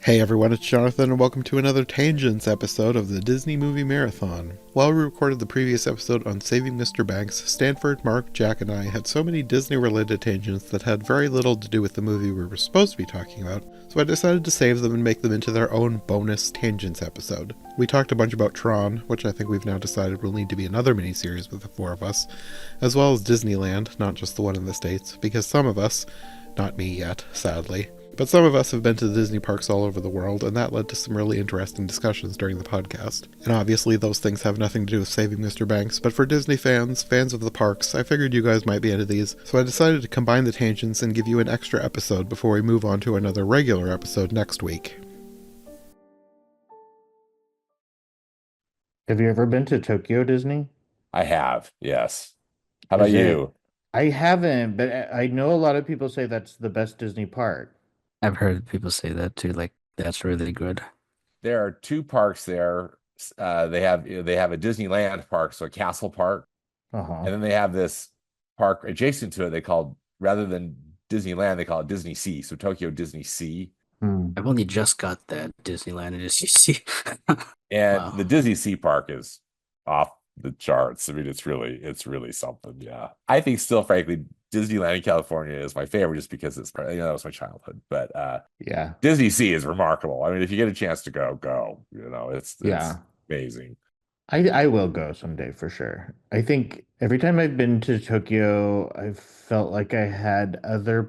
Hey everyone, it's Jonathan, and welcome to another Tangents episode of the Disney Movie Marathon. While we recorded the previous episode on Saving Mr. Banks, Stanford, Mark, Jack, and I had so many Disney-related tangents that had very little to do with the movie we were supposed to be talking about, so I decided to save them and make them into their own bonus Tangents episode. We talked a bunch about Tron, which I think we've now decided will need to be another miniseries with the four of us, as well as Disneyland, not just the one in the States, because some of us, not me yet, sadly, but some of us have been to the Disney parks all over the world, and that led to some really interesting discussions during the podcast. And obviously those things have nothing to do with Saving Mr. Banks, but for Disney fans, fans of the parks, I figured you guys might be into these, so I decided to combine the tangents and give you an extra episode before we move on to another regular episode next week. Have you ever been to Tokyo Disney? I have, yes. How about Is it? you? I haven't, but I know a lot of people say that's the best Disney park. I've heard people say that too, like that's really good. There are two parks there. They have a Disneyland park, so a castle park, Uh-huh. and then they have this park adjacent to it. They call rather than Disneyland, they call it Disney Sea. So Tokyo Disney Sea, Hmm. I've only just got that Disneyland and just you see. and Wow. the Disney Sea park is off the charts. I mean, it's really something. Yeah, I think still, frankly, Disneyland in California is my favorite, just because that was my childhood. But Yeah. Disney Sea is remarkable. I mean, if you get a chance to go, go. It's Yeah. amazing. I will go someday for sure. I think every time I've been to Tokyo, I've felt like I had other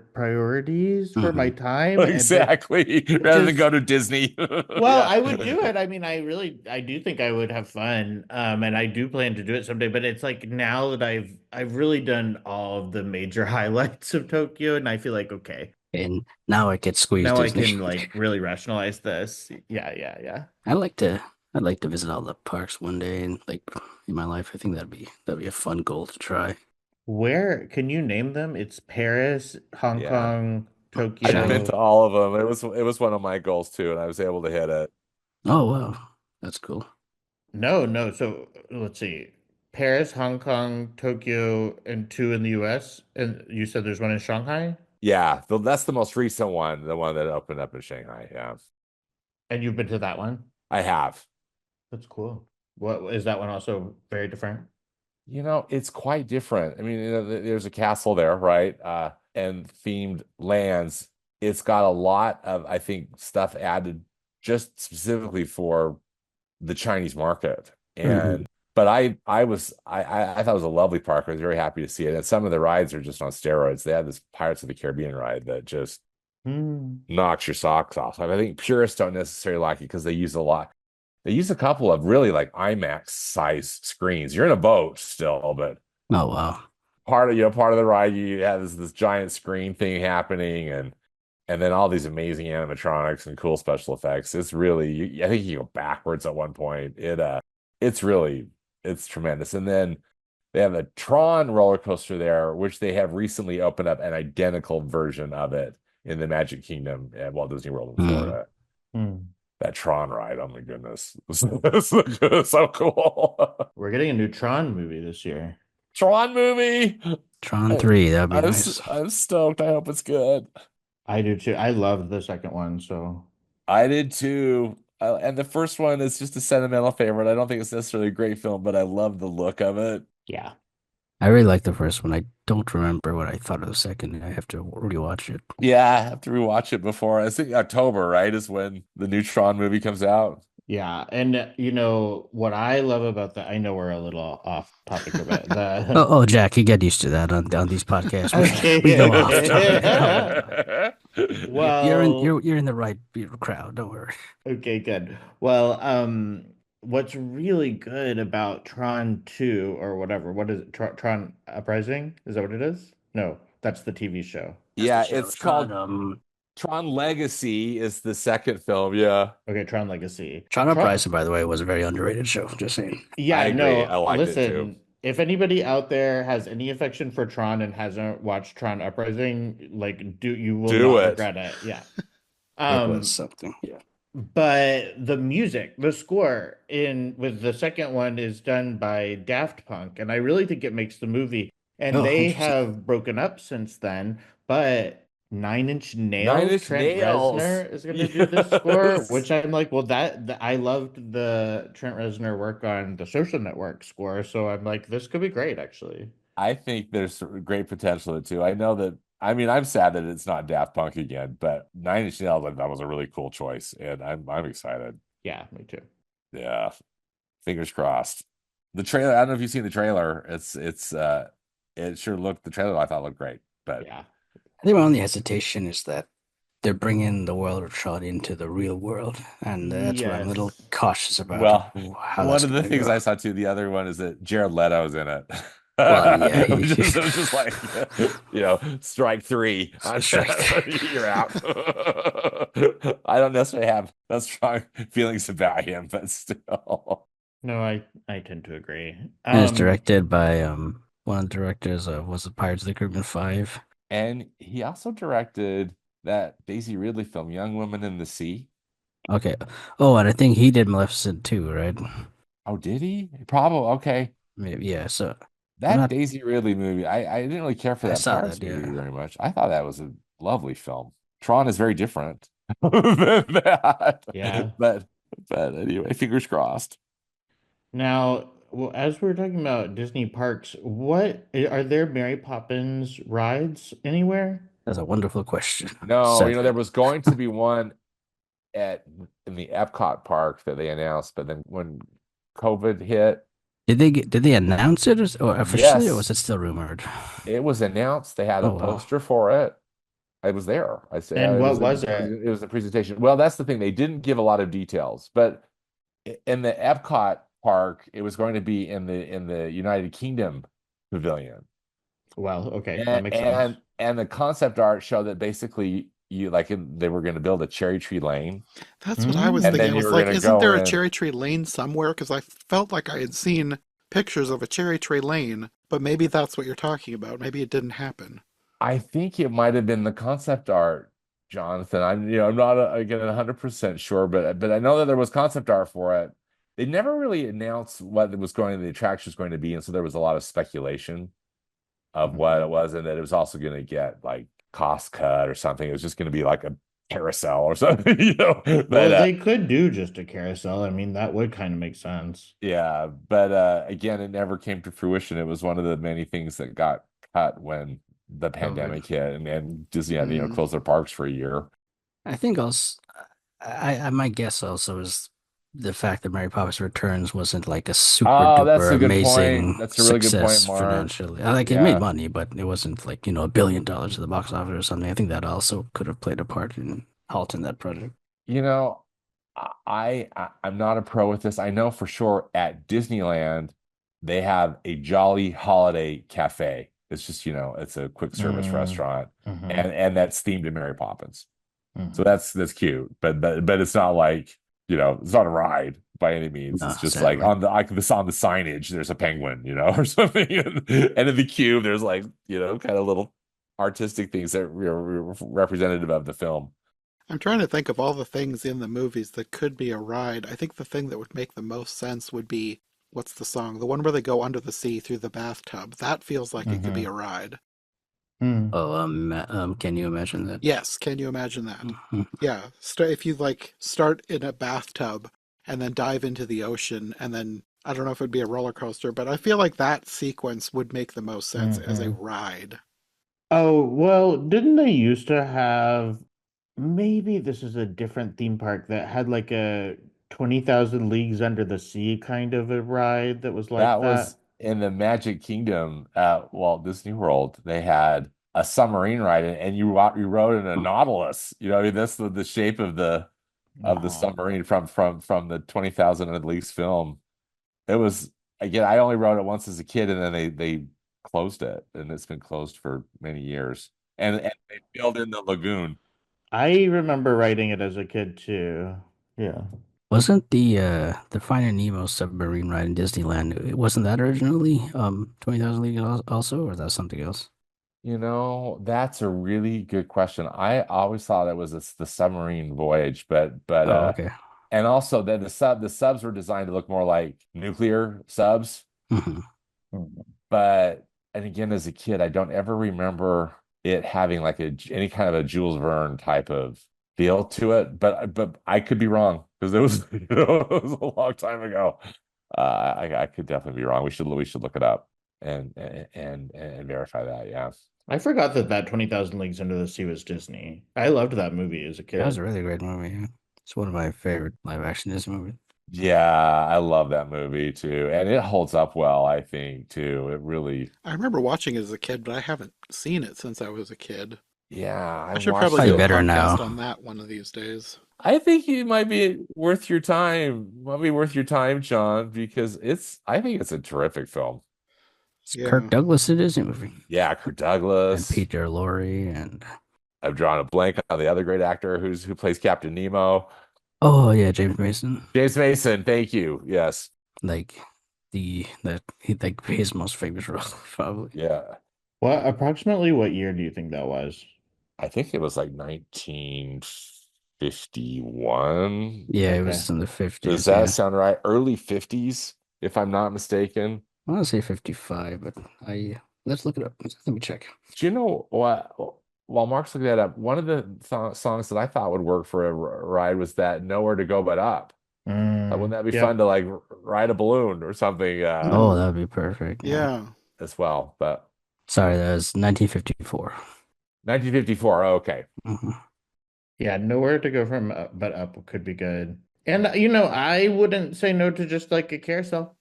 priorities for my Mhm. time, but Exactly. Rather than just go to Disney. well, Yeah. I would do it. I mean, I do think I would have fun. And I do plan to do it someday, but it's like now that I've really done all of the major highlights of Tokyo, and I feel like okay, And now I get squeezed now I Disney. can like really rationalize this. Yeah. I like to I'd like to visit all the parks one day and like in my life. I think that'd be a fun goal to try. Where can you name them? It's Paris, Hong Yeah. Kong, I've been China. to Tokyo. all of them. It was one of my goals too, and I was able to hit it. Oh wow. That's cool. No. So let's see. Paris, Hong Kong, Tokyo, and two in the US. And you said there's one in Shanghai? Yeah, that's the most recent one, the one that opened up in Shanghai. Yeah. And you've been to that one? I have. That's cool. What is that one also very different? It's quite different. I mean, there's a castle there, right? And themed lands. It's got a lot of, I think, stuff added just specifically for the Chinese market. Mhm. And but I thought it was a lovely park. I was very happy to see it. And some of the rides are just on steroids. They had this Pirates of the Caribbean ride that just Hmm. knocks your socks off. I think purists don't necessarily like it because they use a lot. They use a couple of really like IMAX size screens. You're in a boat still, but Oh wow. part of the ride, you have this giant screen thing happening, and then all these amazing animatronics and cool special effects. It's really, I think you go backwards at one point. It's really, it's tremendous. And then they have a Tron roller coaster there, which they have recently opened up an identical version of it in the Magic Kingdom at Walt Disney World in Mhm. Florida. Hmm. That Tron ride, oh my goodness, it's so cool. We're getting a new Tron movie this year. Tron movie. Tron 3, that'd be I'm nice. I'm stoked. I hope it's good. I do too. I loved the second one, so I did too. And the first one is just a sentimental favorite. I don't think it's necessarily a great film, but I love the look of it. yeah. I really like the first one. I don't remember what I thought of the second. I have to rewatch it. Yeah, I have to rewatch it before. I think October, right, is when the new Tron movie comes out. Yeah. And you know what I love about that, I know we're a little off topic a bit. Oh, The oh, Jack, you get used to that on these podcasts. We go off topic. Come on. okay. Well, You're in the right crowd. Don't worry. okay, good. Well, what's really good about Tron 2 or whatever, what is it? Tron Uprising? Is that what it is? No, that's the TV show. That's the Yeah, show. it's called Tron Legacy is the second film. Yeah, Okay, Tron Legacy. Tron Uprising, by the way, was a very underrated show. Just saying. I Yeah, agree. I no, liked it too. listen, if anybody out there has any affection for Tron and hasn't watched Tron Uprising, like you will Do not it. regret it. Yeah. It was something. Yeah. But the music, the score in with the second one is done by Daft Punk, and I really think it makes the movie. And Oh, they interesting. have broken up since then, but Nine Inch Nine Nails, Inch Trent Nails. Reznor is going to do this score, Yes. which I'm like, well, I loved the Trent Reznor work on the Social Network score, so I'm like, this could be great, actually. I think there's great potential in it too. I know that, I mean, I'm sad that it's not Daft Punk again, but Nine Inch Nails, that was a really cool choice, and I'm excited. Yeah, me too. Yeah, fingers crossed. The trailer, I don't know if you've seen the trailer. It sure looked, the trailer I thought looked great, but Yeah. I think my only hesitation is that they're bringing the world of Tron into the real world, and that's what I'm a little Yes. cautious about well, how one that's of the gonna things go. I saw too, the other one is that Jared Leto's in it. Well, yeah, he It was just like, strike three. strike. You're out. I don't necessarily have that strong feelings about him, but still. No, I tend to agree. And it's directed by one of the directors of was the Pirates of the Caribbean 5. And he also directed that Daisy Ridley film, Young Woman in the Sea. Okay. Oh, and I think he did Maleficent too, right? Oh, did he? Probably. Okay. Maybe, yeah. So I'm That not. Daisy Ridley movie, I didn't really care for I that saw Pirates that. movie Yeah. very much. I thought that was a lovely film. Tron is very different than that. Yeah. But but anyway, fingers crossed. Now, well, as we're talking about Disney parks, what are there Mary Poppins rides anywhere? That's a wonderful question. No, there Cedric. was going to be one at in the Epcot park that they announced, but then when COVID hit, Did they announce it or officially, or was yes, it still rumored? it was announced. They had a Oh wow. poster for it. I was there. I say And it what was was it? it was a presentation. Well, that's the thing. They didn't give a lot of details, but in the Epcot park, it was going to be in the United Kingdom pavilion. Well, okay, that And makes and sense. and the concept art showed that basically they were going to build a cherry tree lane, That's what I was and thinking. then I you was were like, going to isn't go there a in. cherry tree lane somewhere? Because I felt like I had seen pictures of a cherry tree lane, but maybe that's what you're talking about. Maybe it didn't happen. I think it might have been the concept art, Jonathan. I'm not again 100% sure, but I know that there was concept art for it. They never really announced what the attraction was going to be, and so there was a lot of speculation of what it was, and that it was also going to get like cost cut or something. It was just going to be like a carousel or something, But Well, they could do just a carousel. I mean, that would kind of make sense. yeah, but again, it never came to fruition. It was one of the many things that got cut when the COVID. pandemic hit, and Disney had Hmm. close their parks for a year. I think also, I my guess also is the fact that Mary Poppins Returns wasn't like a super Oh, that's duper a good point. amazing That's a really good point, success Mark. financially. Like it made Yeah. money, but it wasn't like, $1 billion at the box office or something. I think that also could have played a part in halting that project. You know, I'm not a pro with this. I know for sure at Disneyland they have a Jolly Holiday Cafe. It's just, it's a quick service Mm, restaurant, hmm and that's themed to Mary Poppins. So hmm that's cute. But it's not like, it's not a ride by any means. No, It's just like sadly. on the signage, there's a penguin, or something. And in the cube, there's like, kind of little artistic things that are representative of the film. I'm trying to think of all the things in the movies that could be a ride. I think the thing that would make the most sense would be, what's the song? The one where they go under the sea through the bathtub. That feels like it could be hmm a ride. hmm Oh, can you imagine that? Yes, can you imagine that? Mhm. Yeah, if you like start in a bathtub and then dive into the ocean and then I don't know if it'd be a roller coaster, but I feel like that sequence would make the most sense as a hmm ride. Oh, well, didn't they used to have, maybe this is a different theme park that had like a 20,000 Leagues Under the Sea kind of a ride that was like That was that? in the Magic Kingdom at Walt Disney World. They had a submarine ride, and you rode in a Nautilus. I mean, that's the shape of the Oh, submarine from the 20,000 Leagues film. It was, again, I only rode it once as a kid, and then they closed it, and it's been closed for many years. And they filled in the lagoon. I remember riding it as a kid too. Yeah. Wasn't the Finding Nemo submarine ride in Disneyland? Wasn't that originally 20,000 Leagues also, or is that something else? That's a really good question. I always thought it was the submarine voyage, but Oh, okay. and also that the subs were designed to look more like nuclear subs. Hmm. Mhm. But and again, as a kid, I don't ever remember it having like any kind of a Jules Verne type of feel to it. But I could be wrong because it was it was a long time ago. I could definitely be wrong. We should look it up and verify that. Yeah. I forgot that 20,000 Leagues Under the Sea was Disney. I loved that movie as a That was a kid. really great movie. Yeah. It's one of my favorite live action Disney movies. Yeah, I love that movie too. And it holds up well, I think, too. It really, I remember watching it as a kid, but I haven't seen it since I was a kid. yeah, I I should watched probably do Probably a it. better podcast now. on that one of these days. I think it might be worth your time. Might be worth your time, John, because I think it's a terrific film. It's Kirk Yeah. Douglas a Disney movie. Yeah, Kirk And Douglas. Peter Lorre and I've drawn a blank on the other great actor who plays Captain Nemo. oh yeah, James Mason. James Mason, thank you. Yes. Like like his most famous role, probably. Yeah. Approximately what year do you think that was? I think it was like 1951. Yeah, it Okay. was in the Does 50s. that Yeah. sound right? Early 50s, if I'm not mistaken. I want to say 55, but let's look it up. Let me check. Do you know what? While Mark's looking that up, one of the songs that I thought would work for a ride was that "Nowhere to Go But Up." Wouldn't that be fun Yep. to like ride a balloon or something Oh, that would be perfect. Yeah. Yeah. as well? But Sorry, that was 1954. 1954. Okay. Mhm. Yeah, nowhere to go from up, but up could be good. And I wouldn't say no to just like a carousel.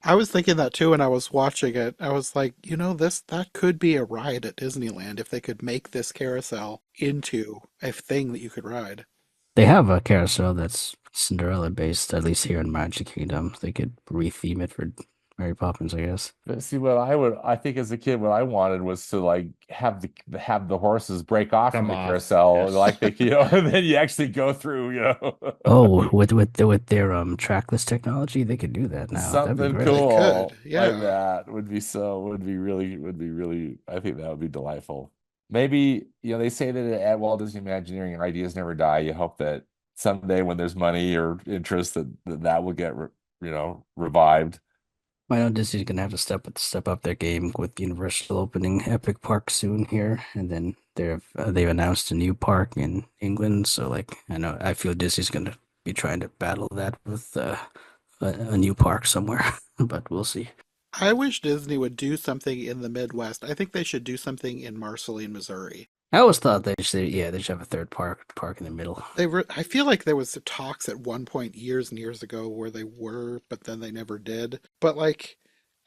I was thinking that too when I was watching it. I was like, that could be a ride at Disneyland if they could make this carousel into a thing that you could ride. They have a carousel that's Cinderella based, at least here in Magic Kingdom. They could retheme it for Mary Poppins, I guess. But see, I think as a kid, what I wanted was to like have the horses break off from Come the off. carousel, Yes. like and then you actually go through. Oh, with their trackless technology, they could do that now. That'd be Something great. cool could, yeah. like that would be really, I think that would be delightful. Maybe, they say that at Walt Disney Imagineering, ideas never die. You hope that someday when there's money or interest that will get revived. I know Disney's gonna have to step up their game with Universal opening Epic Park soon here, and then they've announced a new park in England. So I feel Disney's gonna be trying to battle that with a new park somewhere, but we'll see. I wish Disney would do something in the Midwest. I think they should do something in Marceline, Missouri. I always thought they should have a third park in the middle. I feel like there was talks at one point years and years ago where they were, but then they never did. But like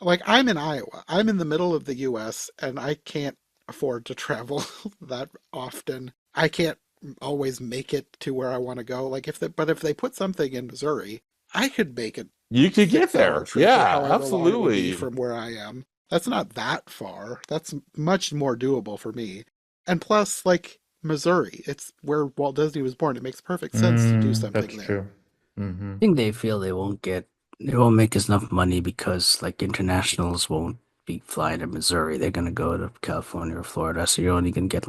I'm in Iowa. I'm in the middle of the US and I can't afford to travel that often. I can't always make it to where I want to go. But if they put something in Missouri, I could make it You could get 6 hour there. trip or Yeah, however long it would be absolutely. from where I am. That's not that far. That's much more doable for me. And plus, Missouri, it's where Walt Disney was born. It makes perfect sense to do something That's there. true. Mm-hmm. I think they feel they won't make us enough money because internationals won't be flying to Missouri. They're gonna go to California or Florida, so you're only gonna get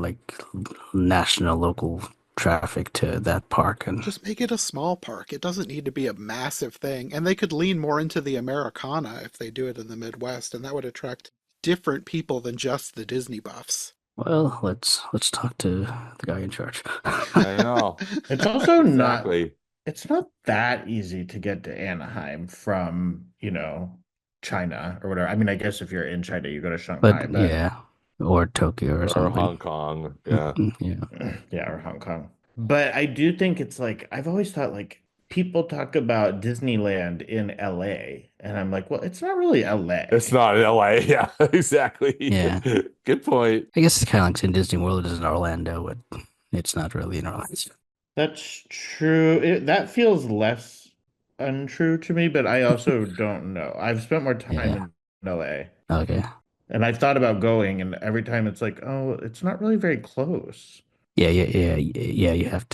national local traffic to that park. And Just make it a small park. It doesn't need to be a massive thing. And they could lean more into the Americana if they do it in the Midwest, and that would attract different people than just the Disney buffs. well, let's talk to the guy in charge. I know. It's also not Exactly. it's not that easy to get to Anaheim from, China or whatever. I mean, I guess if you're in China, you go to Shanghai, But but yeah, or Tokyo or Or something. Hong Kong. Yeah. Yeah. yeah, or Hong Kong. But I do think it's I've always thought people talk about Disneyland in LA, and I'm like, well, it's not really LA. It's not in LA. Yeah, exactly. Yeah. Good point. I guess it's kind of like in Disney World is in Orlando, but it's not really in Orlando. That's true. That feels less untrue to me, but I also don't know. I've spent more time Yeah. in LA, Okay. and I've thought about going, and every time it's like, oh, it's not really very close. Yeah. You have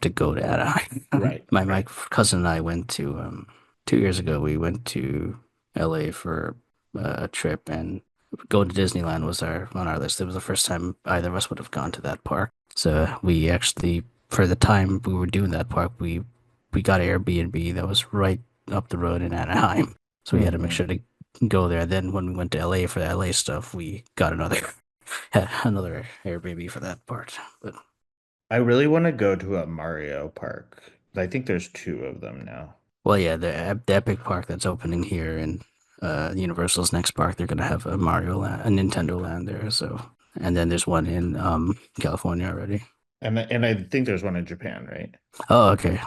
to go to Anaheim. Right, My right. cousin and I went to 2 years ago. We went to LA for a trip, and going to Disneyland was on our list. It was the first time either of us would have gone to that park. So we actually, for the time we were doing that park, we got an Airbnb that was right up the road in Anaheim. So we had to make Mhm. sure to go there. Then when we went to LA for the LA stuff, we got another another Airbnb for that part. But I really want to go to a Mario park. I think there's two of them now. well, yeah, the Epic Park that's opening here in Universal's next park, they're gonna have a Mario Land, a Nintendo Land there. So, and then there's one in California already. And I think there's one in Japan, right? Oh, okay.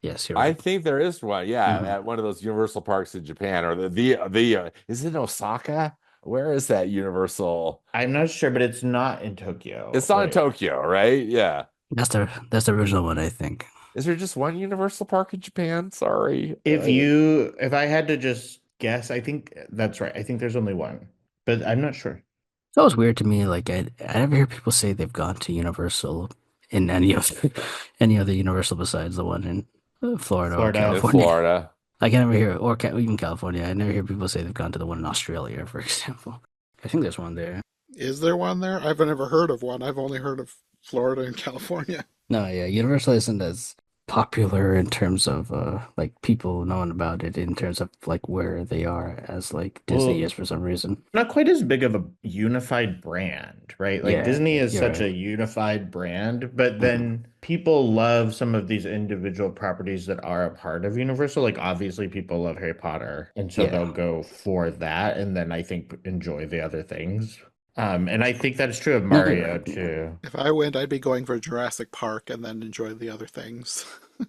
Yes, you're I right. think there is one, yeah, Mhm. at one of those Universal parks in Japan, or the is it in Osaka? Where is that Universal? I'm not sure, but it's not in Tokyo, It's not in right? Tokyo, right? Yeah. That's the original one, I think. Is there just one Universal park in Japan? Sorry. If I had to just guess, I think that's right. I think there's only one, but I'm not sure. It's always weird to me. Like I never hear people say they've gone to Universal in any of any other Universal besides the one in Florida or Florida. In California. Florida. I can never hear, or even California. I never hear people say they've gone to the one in Australia, for example. I think there's one there. Is there one there? I've never heard of one. I've only heard of Florida and California. No, yeah, Universal isn't as popular in terms of like people knowing about it in terms of like where they are as like Disney Well, is for some reason. not quite as big of a unified brand, right? Like Yeah, Disney is you're such a right. unified brand, but Mhm. then people love some of these individual properties that are a part of Universal. Like obviously people love Harry Potter, and so Yeah. they'll go for that and then I think enjoy the other things. And I think that's true of You're Mario right. Yeah. too. If I went, I'd be going for Jurassic Park and then enjoy the other things.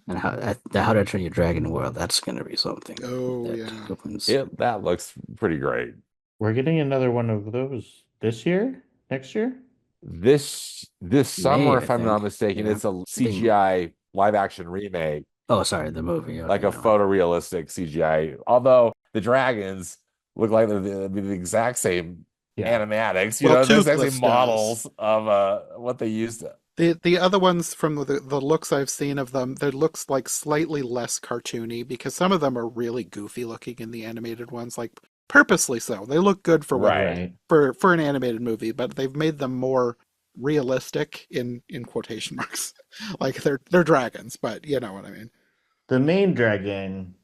And how to Train Your Dragon World, that's gonna be something Oh, that yeah. opens. That looks pretty great. We're getting another one of those this year, next year. This May, summer, I if I'm not think. mistaken, Yeah. it's a I think. CGI live action remake, Oh, sorry, the movie. like Okay, a no. photorealistic CGI. Although the dragons look like they're the exact same Yeah. animatics, Well, the exact same Toothless does. models of what they used. The other ones from the looks I've seen of them, they looks like slightly less cartoony because some of them are really goofy looking in the animated ones, like purposely so. They look good for what Right. Right. for an animated movie, but they've made them more realistic in quotation marks. Like they're dragons, but you know what I mean. The main dragon,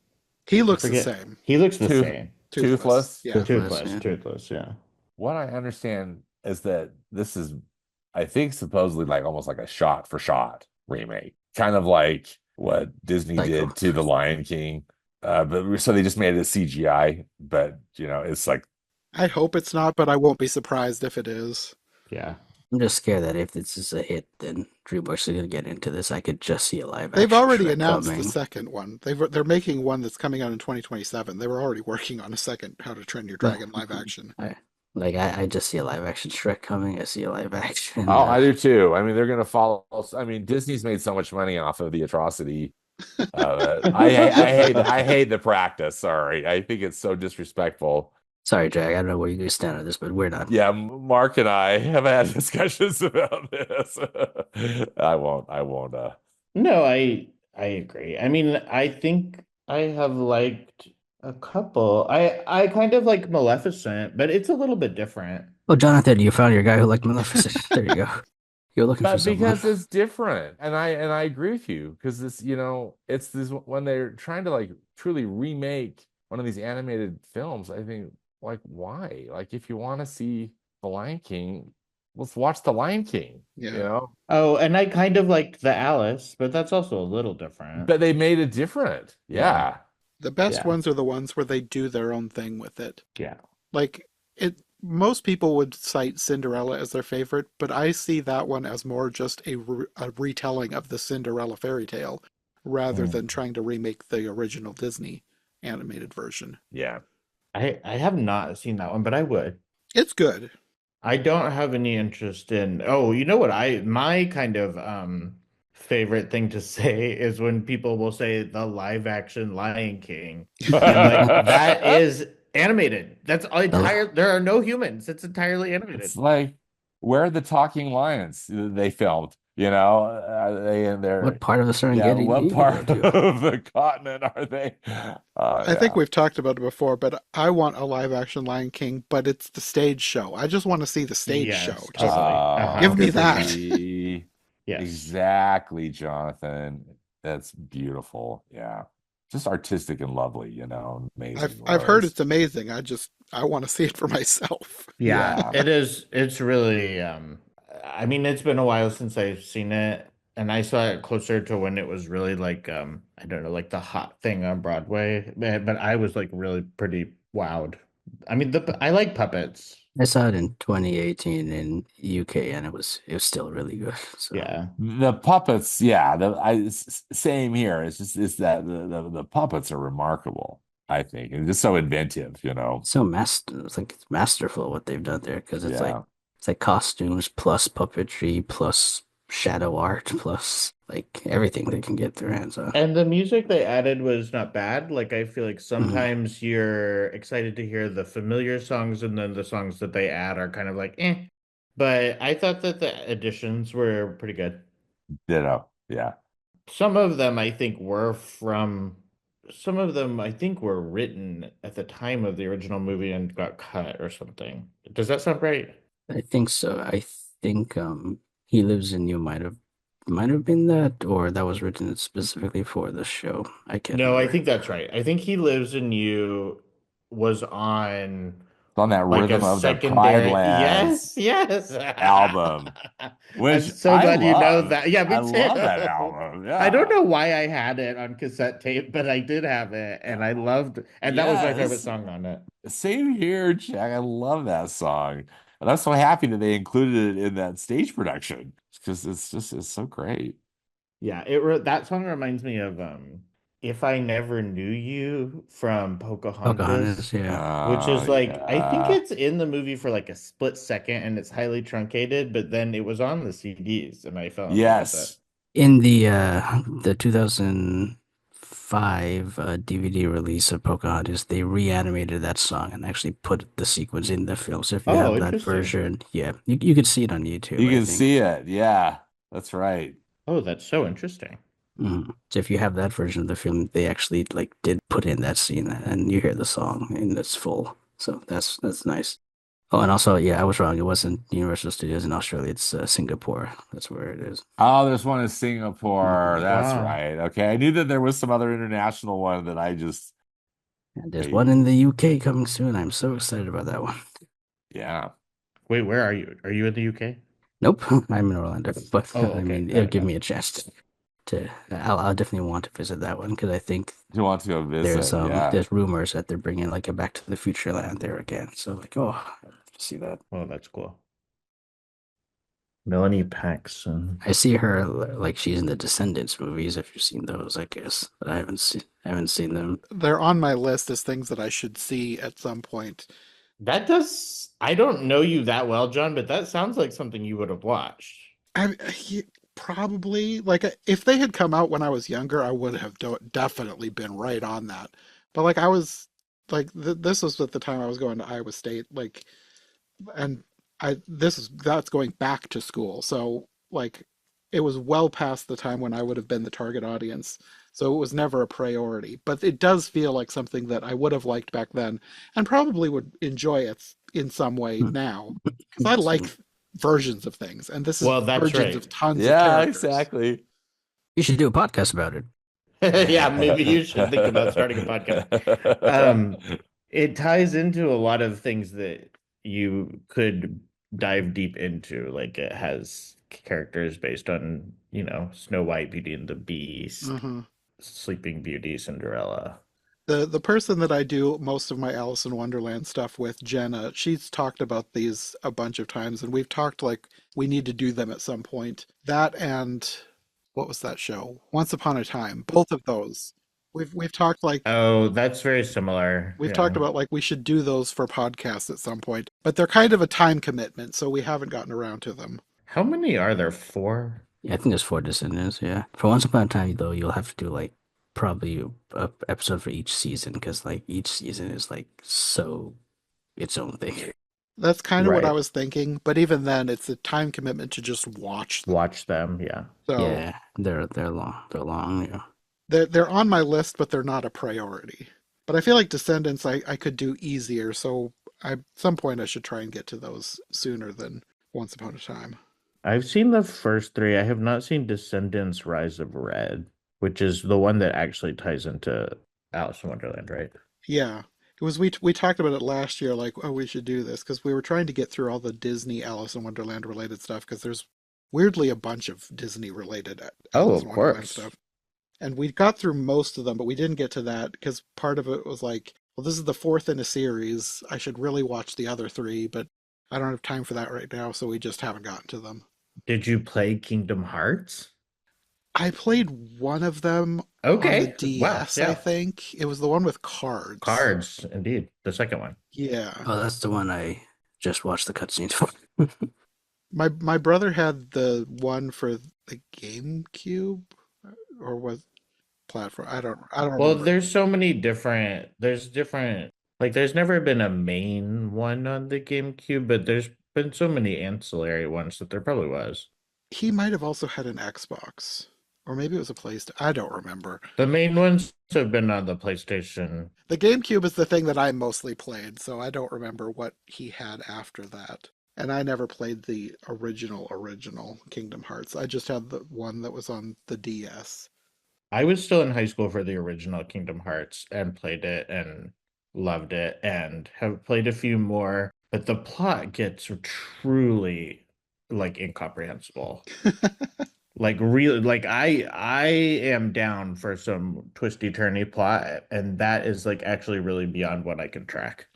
He I looks the forget. same. He looks the Tooth same. Toothless. Toothless. Yeah. Toothless, Toothless, yeah. toothless, yeah. What I understand is that this is, I think, supposedly like almost like a shot for shot remake, kind of like what Disney Psycho. did to The Lion King. But so they just made it a CGI, but it's like I hope it's not, but I won't be surprised if it is. Yeah. I'm just scared that if this is a hit, then DreamWorks is gonna get into this. I could just see a live They've action already Shrek announced the coming. second one. They're making one that's coming out in 2027. They were already working on a second How to Train Your But Dragon live action. I just see a live action Shrek coming. I see a live action. oh, I do too. I mean, they're gonna follow. I mean, Disney's made so much money off of the atrocity. I hate the practice. Sorry, I think it's so disrespectful. Sorry, Jack. I don't know where you guys stand on this, but we're not. Yeah, Mark and I have had discussions about this. I won't. No, I agree. I mean, I think I have liked a couple. I kind of like Maleficent, but it's a little bit different. Oh, Jonathan, you found your guy who liked Maleficent. There you go. You're looking for But someone. because it's different, and I agree with you, because it's this when they're trying to like truly remake one of these animated films. I think, like, why? Like, if you want to see The Lion King, let's watch The Lion King. Yeah. Oh, and I kind of liked the Alice, but that's also a little different. But they made it different. Yeah. The best Yeah. ones are the ones where they do their own thing with it. Yeah. Like most people would cite Cinderella as their favorite, but I see that one as more just a retelling of the Cinderella fairy tale rather than trying to remake the original Disney animated version. Yeah. I have not seen that one, but I would. It's good. I don't have any interest in. Oh, you know what? My kind of favorite thing to say is when people will say the live action Lion King. I'm like, that is animated. That's entire. There are no humans. It's entirely animated. It's like, where are the talking lions they filmed? Are they in there? What part of the Serengeti Yeah, do you what need to part go to? of the continent are they? I think we've talked about it before, but I want a live action Lion King, but it's the stage show. I just want to see the stage Yes, show. totally. Just Uh-huh. give me Good for that. you. Yes. Exactly, Jonathan. That's beautiful. Yeah. just artistic and lovely, amazing I've heard was. it's amazing. I want to see it for myself. Yeah, Yeah. it is. It's really, I mean, it's been a while since I've seen it, and I saw it closer to when it was really like, I don't know, like the hot thing on Broadway. But I was like really pretty wowed. I mean, I like puppets. I saw it in 2018 in UK, and it was still really good. So Yeah. The puppets, yeah, same here. It's that the puppets are remarkable, I think, and just so inventive. it's like it's masterful what they've done there because Yeah. it's like costumes plus puppetry plus shadow art plus like everything they can get their hands on. And the music they added was not bad. Like I feel like Mhm. sometimes you're excited to hear the familiar songs, and then the songs that they add are kind of like eh. But I thought that the additions were pretty good. Ditto. Yeah. Some of them I think were from some of them I think were written at the time of the original movie and got cut or something. Does that sound right? I think so. I think He Lives in You might have been that, or that was written specifically for the show. I can't No, I remember. think that's right. I think He Lives in You was on It's on that like a Rhythm of the Pride secondary. Lands Yes, yes. album, I'm which so I glad you know love. that. Yeah, I me love that too. album. I don't Yeah. know why I had it on cassette tape, but I did have it, and I loved, and that was my favorite Yes. song on it. Same here, Jack. I love that song. And I'm so happy that they included it in that stage production because it's so great. Yeah, that song reminds me of If I Never Knew You from Pocahontas, Pocahontas, yeah. which Oh is like I think yeah. it's in the movie for like a split second and it's highly truncated, but then it was on the CDs and I fell in love with it. Yes. In the 2005 DVD release of Pocahontas, they reanimated that song and actually put the sequence in the film. So if you Oh, have that interesting. version, yeah, you could see it on YouTube, You I can think. see it. Yeah. That's right. Oh, that's so interesting. So if you have that version of the film, they actually like did put in that scene, and you hear the song in its full. So that's nice. Oh, and also, yeah, I was wrong. It wasn't Universal Studios in Australia. It's Singapore. That's where it is. Oh, there's one in Singapore. Mhm. That's Wow. right. Okay. I knew that there was some other international one that I just And there's I one in the UK coming soon. I'm so excited about that one. yeah. Wait, where are you? Are you in the UK? Nope, I'm in Orlando, but Oh, I okay. mean, Fair it'll give enough. me a chance I'll definitely want to visit that one because I think You want to go visit? Yeah. there's rumors that they're bringing like a Back to the Future land there again. So like, oh, I'd love to see that. Oh, that's cool. Melanie Paxson. I see her like she's in the Descendants movies. If you've seen those, I guess, but I haven't seen them. They're on my list as things that I should see at some point. I don't know you that well, John, but that sounds like something you would have watched. Probably like if they had come out when I was younger, I would have definitely been right on that. But like I was like this was at the time I was going to Iowa State, like, and that's going back to school, so like it was well past the time when I would have been the target audience. So it was never a priority, but it does feel like something that I would have liked back then and probably would enjoy it in some way Hmm. now because I like Same. versions of things, and this is Well, that's versions right. of tons of Yeah, characters. exactly. You should do a podcast about it. Yeah, maybe you should think about starting a podcast. Um, it ties into a lot of things that you could dive deep into. Like it has characters based on, Snow White, Beauty and the Beast, Hmm. Sleeping Beauty, Cinderella. The person that I do most of my Alice in Wonderland stuff with, Jenna, she's talked about these a bunch of times, and we've talked like we need to do them at some point. That and what was that show? Once Upon a Time. Both of those. We've talked like Oh, that's very similar. we've talked Yeah. about like we should do those for podcasts at some point, but they're kind of a time commitment, so we haven't gotten around to them. How many are there? Four? Yeah, I think there's four Descendants. Yeah, for Once Upon a Time though, you'll have to do like probably a episode for each season because like each season is like so its own thing. That's kind of what I Right. was thinking, but even then, it's a time commitment to just watch them. Watch them. Yeah. So Yeah, they're long. They're long. Yeah. they're on my list, but they're not a priority. But I feel like Descendants I could do easier, so at some point I should try and get to those sooner than Once Upon a Time. I've seen the first three. I have not seen Descendants Rise of Red. which is the one that actually ties into Alice in Wonderland, right? Yeah. It was we talked about it last year, like, oh, we should do this because we were trying to get through all the Disney Alice in Wonderland related stuff because there's weirdly a bunch of Disney related Oh, Alice of in Wonderland course. stuff. And we got through most of them, but we didn't get to that because part of it was like, well, this is the fourth in a series. I should really watch the other three, but I don't have time for that right now, so we just haven't gotten to them. Did you play Kingdom Hearts? I played one of them on the Okay. Wow. DS, I Yeah. think. It was the one with cards. Cards, indeed. The second one. Yeah. Oh, that's the one I just watched the cutscenes for. My brother had the one for the GameCube or was platform. I don't Well, remember. there's so many different, like, there's never been a main one on the GameCube, but there's been so many ancillary ones that there probably was. He might have also had an Xbox, or maybe it was a PlayStation. I don't remember. The main ones have been on the PlayStation. The GameCube is the thing that I mostly played, so I don't remember what he had after that. And I never played the original Kingdom Hearts. I just had the one that was on the DS. I was still in high school for the original Kingdom Hearts and played it and loved it and have played a few more, but the plot gets truly like incomprehensible. Like really, like I am down for some twisty turny plot, and that is like actually really beyond what I can track.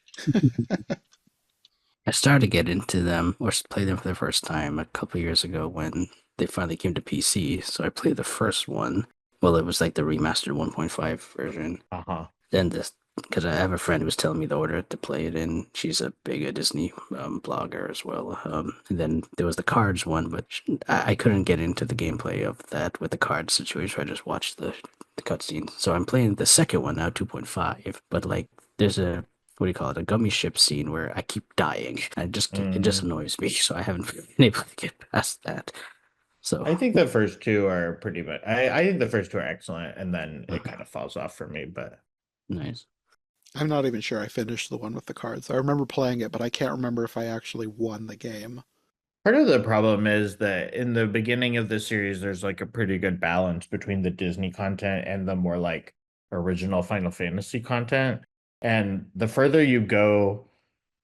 I started to get into them or play them for the first time a couple years ago when they finally came to PC. So I played the first one. Well, it was like the remastered 1.5 version. Uh-huh. Then this, because I have a friend who was telling me the order to play it in. She's a big Disney blogger as well. And then there was the cards one, but I couldn't get into the gameplay of that with the cards situation. So I just watched the cutscenes. So I'm playing the second one now, 2.5. But like, there's a what do you call it? A gummy ship scene where I keep dying. It just annoys me. So I haven't been able to get past that. So I think the first two are pretty much. I think the first two are excellent, and then it kind of falls off for me. But nice. I'm not even sure I finished the one with the cards. I remember playing it, but I can't remember if I actually won the game. part of the problem is that in the beginning of the series, there's like a pretty good balance between the Disney content and the more like original Final Fantasy content. And the further you go,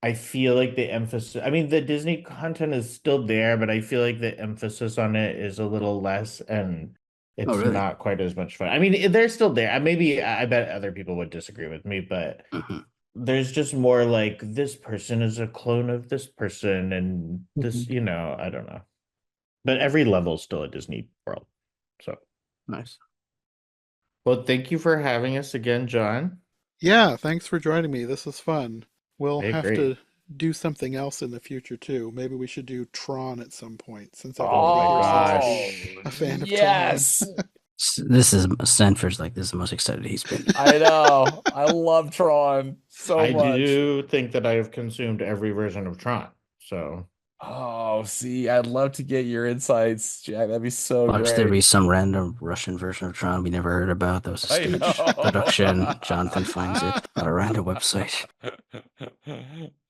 I feel like the emphasis, I mean, the Disney content is still there, but I feel like the emphasis on it is a little less and Oh, it's really? not quite as much fun. I mean, they're still there. Maybe I bet other people would disagree with me, but Hmm. there's just more like this person is a clone of this person and this, I don't know. But every level is still a Disney World. So, Nice. well, thank you for having us again, John. Yeah, thanks for joining me. This was fun. We'll I have agree. to do something else in the future too. Maybe we should do Tron at some point, since Oh everybody my here seems to Oh, be gosh. a fan of Tron. yes. This is Stanford's like this is the most excited he's been. I know. I love Tron so I much. do think that I have consumed every version of Tron. So, Oh, see, I'd love to get your insights, Jack. That'd be so Watch there great. be some random Russian version of Tron we never heard about. That was a I stage production. Jonathan finds it know. on a random website.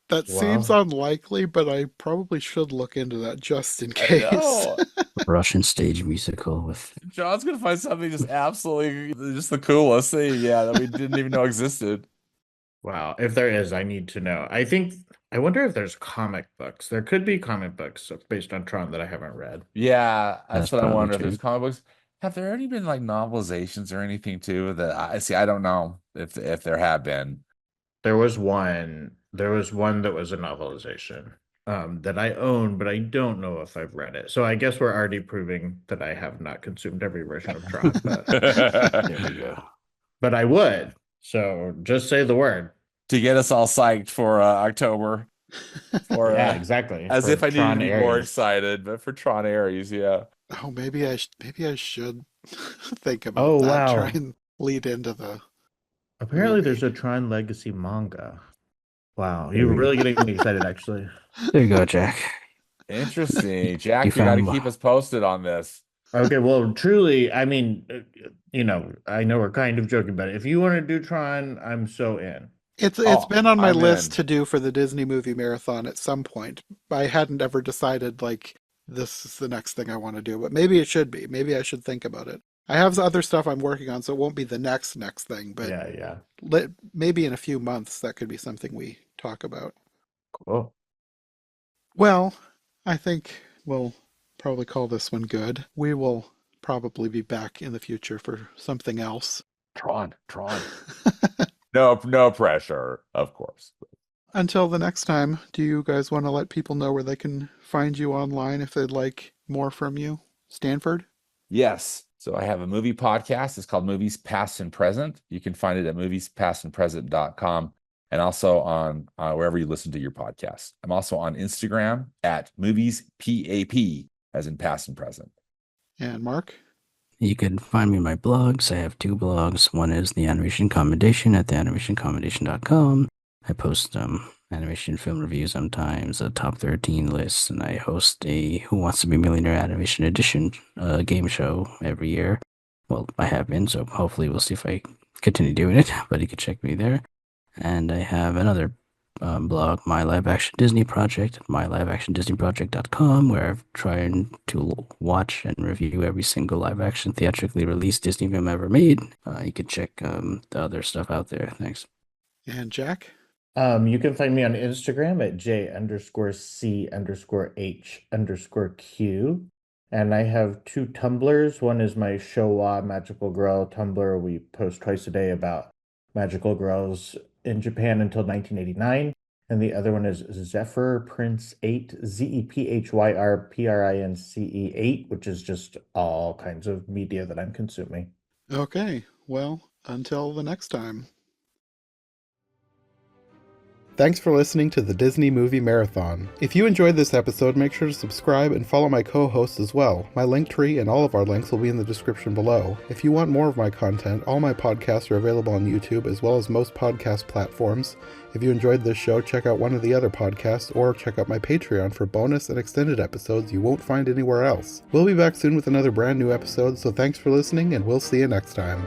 That seems well, unlikely, but I probably should look into that just in I case. know. Russian stage musical with John's gonna find something just absolutely just the coolest thing, yeah, that we didn't even know existed. wow. If there is, I need to know. I wonder if there's comic books. There could be comic books based on Tron that I haven't read. Yeah, that's that's what I probably wonder if there's true. comic books. Have there already been like novelizations or anything too that I see? I don't know if there have been. There was one that was a novelization that I own, but I don't know if I've read it. So I guess we're already proving that I have not consumed every version of Tron, but There we go. I would. So just say the word. To get us all psyched for October, for Yeah, exactly. as For if I needed to Tron be more Ares. excited, but for Tron Ares, yeah. Oh, maybe I should think Oh about that. Try wow. and lead into the Apparently movie. there's a Tron Legacy manga. Wow, There you're we, really getting me excited actually. there you go, Jack. Interesting. You Jack, you got to found keep us posted on this. Okay, well, truly, I mean, I know we're kind of joking, but if you want to do Tron, I'm so in. It's Oh, been on my I'm list in. to do for the Disney movie marathon at some point. I hadn't ever decided like this is the next thing I want to do, but maybe it should be. Maybe I should think about it. I have other stuff I'm working on, so it won't be the next thing, but Yeah. maybe in a few months that could be something we talk about. Cool. Well, I think we'll probably call this one good. We will probably be back in the future for something else. Tron. No pressure, of course. Until the next time, do you guys want to let people know where they can find you online if they'd like more from you? Stanford? Yes. So I have a movie podcast. It's called Movies Past and Present. You can find it at moviespastandpresent.com and also on wherever you listen to your podcast. I'm also on Instagram at moviespap, as in past and present. And Mark? You can find me on my blogs. I have 2 blogs. One is the Animation Commendation at theanimationcommendation.com. I post animation film reviews sometimes, a top 13 list, and I host a Who Wants to Be a Millionaire Animation Edition game show every year. Well, I have been, so hopefully we'll see if I continue doing it, but you can check me there. And I have another blog, My Live Action Disney Project, myliveactiondisneyproject.com, where I'm trying to watch and review every single live action theatrically released Disney film ever made. You can check the other stuff out there. Thanks. And Jack? You can find me on Instagram at J_C_H_Q. And I have 2 Tumblrs. One is my Showa Magical Girl Tumblr. We post twice a day about magical girls in Japan until 1989. And the other one is Zephyr Prince 8, ZEPHYRPRINCE 8, which is just all kinds of media that I'm consuming. Okay, well, until the next time. Thanks for listening to the Disney Movie Marathon. If you enjoyed this episode, make sure to subscribe and follow my co-hosts as well. My link tree and all of our links will be in the description below. If you want more of my content, all my podcasts are available on YouTube as well as most podcast platforms. If you enjoyed this show, check out one of the other podcasts or check out my Patreon for bonus and extended episodes you won't find anywhere else. We'll be back soon with another brand new episode, so thanks for listening and we'll see you next time.